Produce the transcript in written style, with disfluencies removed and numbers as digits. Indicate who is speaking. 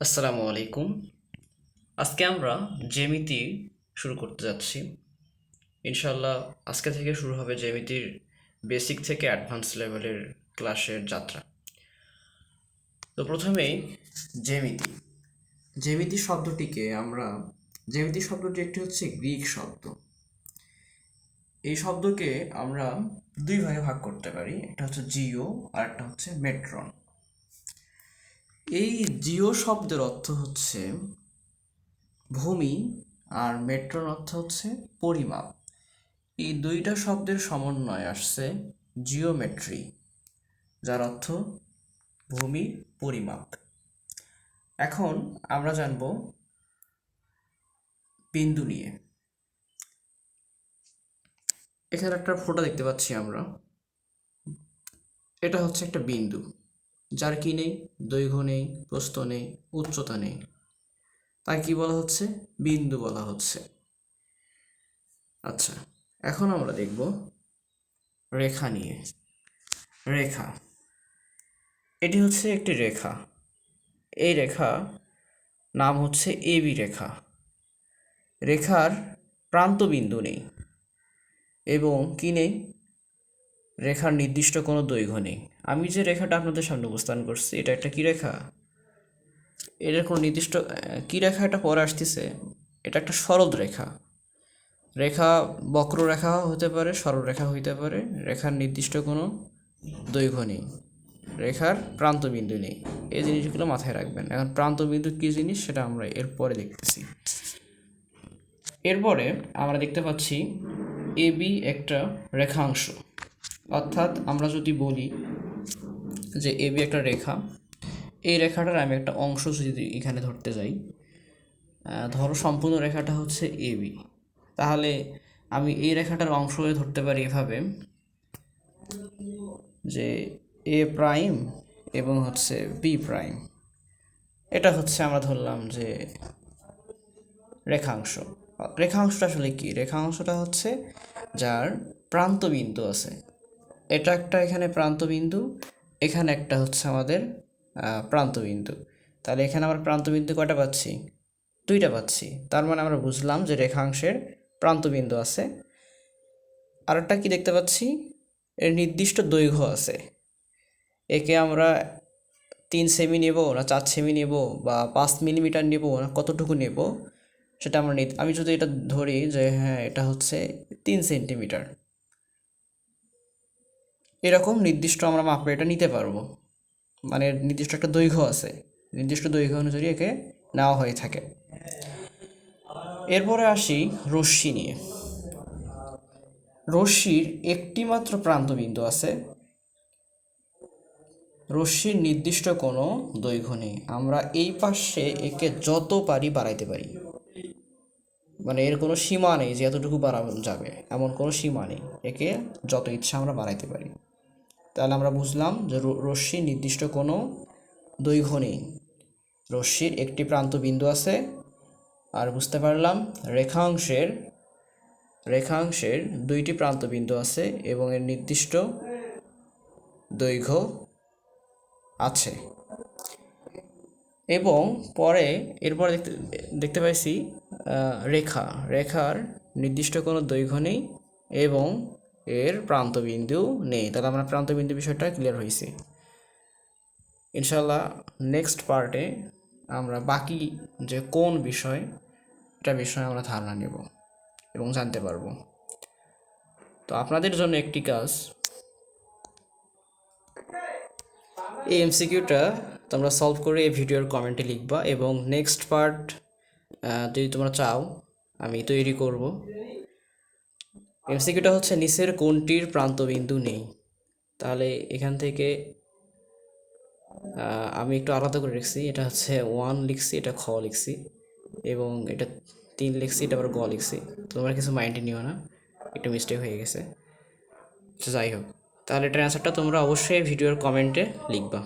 Speaker 1: আসসালামু আলাইকুম। আজকে আমরা জ্যামিতি শুরু করতে যাচ্ছি। ইনশাল্লাহ আজকে থেকে শুরু হবে জ্যামিতির বেসিক থেকে অ্যাডভান্স লেভেলের ক্লাসের যাত্রা। তো প্রথমেই জ্যামিতি। জ্যামিতি শব্দটিকে আমরা জ্যামিতি শব্দটি একটি হচ্ছে গ্রিক শব্দ। এই শব্দকে আমরা দুই ভাগে ভাগ করতে পারি, একটা হচ্ছে জিও আর একটা হচ্ছে মেট্রন। এই জিও শব্দের অর্থ হচ্ছে ভূমি আর মেট্রন অর্থ হচ্ছে পরিমাপ। এই দুইটা শব্দের সমন্বয়ে আসছে জিওমেট্রি, যার অর্থ ভূমি পরিমাপ। এখন আমরা জানব বিন্দু নিয়ে। এখানে একটা ফটো দেখতে পাচ্ছি আমরা, এটা হচ্ছে একটা বিন্দু, যার কি নেই, দৈর্ঘ্য নেই, প্রস্থ নেই, উচ্চতা নেই, তাই কি বলা হচ্ছে, বিন্দু বলা হচ্ছে। আচ্ছা, এখন আমরা দেখব রেখা নিয়ে। রেখা, এটি হচ্ছে একটি রেখা। এই রেখা নাম হচ্ছে এবি রেখা। রেখার প্রান্তবিন্দু নেই এবং কি নেই, রেখার নির্দিষ্ট কোনো দৈর্ঘ্য নেই। আমি যে রেখাটা আপনাদের সামনে উপস্থাপন করছি, এটা একটা কি রেখা, এটার কোনো নির্দিষ্ট কি রেখা, এটা পরে আসতেছে। এটা একটা সরল রেখা। রেখা বক্ররেখা হতে পারে, সরলরেখা হইতে পারে। রেখার নির্দিষ্ট কোনো দৈর্ঘ্য নেই, রেখার প্রান্তবিন্দু নেই। এই জিনিসগুলো মাথায় রাখবেন। এখন প্রান্তবিন্দু কী জিনিস সেটা আমরা এরপরে দেখতেছি। এরপরে আমরা দেখতে পাচ্ছি এবি একটা রেখাংশ। অর্থাৎ আমরা যদি বলি যে এবি একটা রেখা, এই রেখাটার আমি একটা অংশ যদি এখানে ধরতে যাই, ধরো সম্পূর্ণ রেখাটা হচ্ছে এবি, তাহলে আমি এই রেখাটার অংশ হয়ে ধরতে পারি এভাবে যে এ প্রাইম এবং হচ্ছে বি প্রাইম। এটা হচ্ছে আমরা ধরলাম যে রেখাংশ। রেখাংশটা আসলে কি, রেখাংশটা হচ্ছে যার প্রান্তবিন্দু আছে। এটা একটা এখানে প্রান্তবিন্দু, এখানে একটা হচ্ছে আমাদের প্রান্তবিন্দু। তাহলে এখানে আমরা প্রান্তবিন্দু কয়টা পাচ্ছি, দুইটা পাচ্ছি। তার মানে আমরা বুঝলাম যে রেখাংশের প্রান্তবিন্দু আছে। আরেকটা কি দেখতে পাচ্ছি, এর নির্দিষ্ট দৈর্ঘ্য আছে। একে আমরা 3 সেমি নেব না 4 সেমি নেব বা 5 মিলিমিটার নেব না কতটুকু নেব সেটা আমরা আমি যদি এটা ধরি যে হ্যাঁ এটা হচ্ছে 3 সেন্টিমিটার, এরকম নির্দিষ্ট আমরা মাপে এটা নিতে পারবো। মানে নির্দিষ্ট একটা দৈর্ঘ্য আছে, নির্দিষ্ট দৈর্ঘ্য অনুযায়ী একে নেওয়া হয়ে থাকে। এরপরে আসি রশ্মি নিয়ে। রশ্মির একটি মাত্র প্রান্তবিন্দু আছে, রশ্মির নির্দিষ্ট কোনো দৈর্ঘ্য নেই। আমরা এই পাশে একে যত পারি বাড়াইতে পারি, মানে এর কোনো সীমা নেই যে এতটুকু বাড়ানো যাবে, এমন কোনো সীমা নেই। একে যত ইচ্ছা আমরা বাড়াইতে পারি। তাহলে আমরা বুঝলাম যে রশ্মির নির্দিষ্ট কোনো দৈর্ঘ্য নেই, রশ্মির একটি প্রান্তবিন্দু আছে। আর বুঝতে পারলাম রেখাংশের দুইটি প্রান্তবিন্দু আছে এবং এর নির্দিষ্ট দৈর্ঘ্য আছে। এবং এরপর দেখতে পাইছি রেখার নির্দিষ্ট কোনো দৈর্ঘ্য নেই এবং এর প্রান্তবিন্দু নেই। তাহলে আমরা প্রান্তবিন্দু বিষয়টা ক্লিয়ার হয়েছি। ইনশাল্লাহ নেক্সট পার্টে আমরা বাকি যে কোন বিষয়, এটা বিষয়ে আমরা ধারণা নেব এবং জানতে পারবো। তো আপনাদের জন্য একটি কাজ, এই এমসিকিউটা তোমরা সলভ করে এই ভিডিওর কমেন্টে লিখবা এবং নেক্সট পার্ট যদি তোমরা চাও আমি তৈরি করব। এমসিকিউটা হচ্ছে নিচের কোনটির প্রান্তবিন্দু নেই। তাহলে এখান থেকে আমি একটু আলাদা করে লিখছি, এটা হচ্ছে 1 লিখছি, এটা খ লিখছি এবং এটা 3 লিখছি, এটা আবার গ লিখছি। তোমরা কিছু মাইন্ডে নিও না, একটু মিস্টেক হয়ে গেছে। যাই হোক, তাহলে এটার অ্যান্সারটা তোমরা অবশ্যই ভিডিওর কমেন্টে লিখবা।